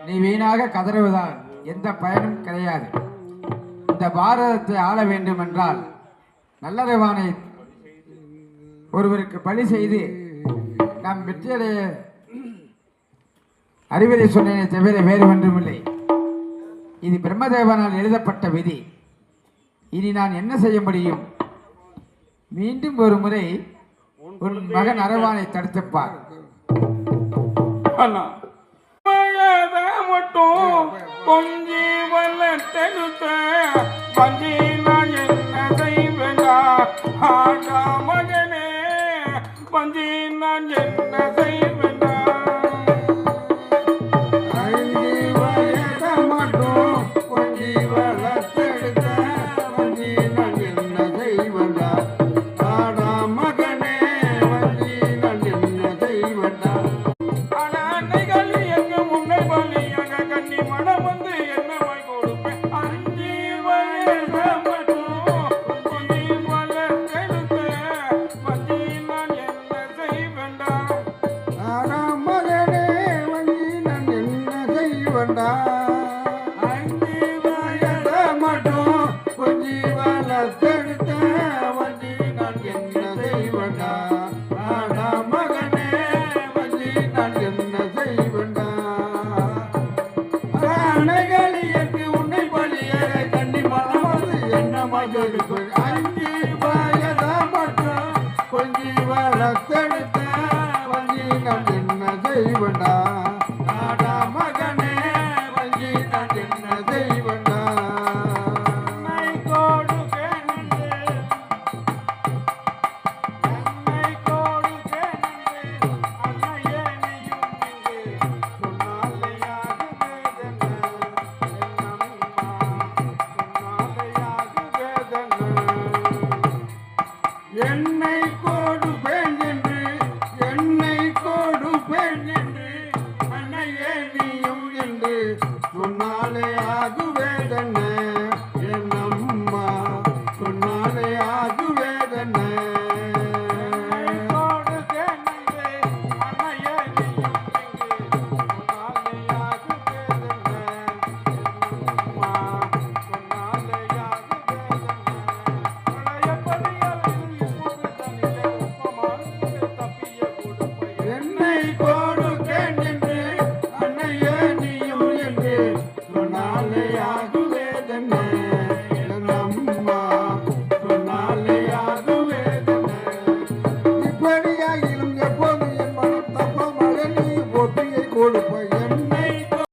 நீ வீணாக கதறுவதால் எந்த பயனும் கிடையாது. இந்த பாரதத்தை ஆள வேண்டும் என்றால் நல்லறிவானை ஒருவருக்கு பலி செய்து நாம் வெற்றியடைய அறிவுரை சொன்னேனே தவிர வேறு ஒன்றுமில்லை. இது பிரம்மதேவனால் எழுதப்பட்ட விதி. இனி நான் என்ன செய்ய முடியும்? மீண்டும் ஒரு முறை உன் மகன் அரவானை தடுத்துப்பார். மட்டும் கொஞ்சி வல்லெடுத்த பஞ்சி நான் என்ன செய்வேண்டா ஆண்டா மகனே, பஞ்சி நான் என்ன செய்வேண்டா. சொன்னாலே ஆகுவேதன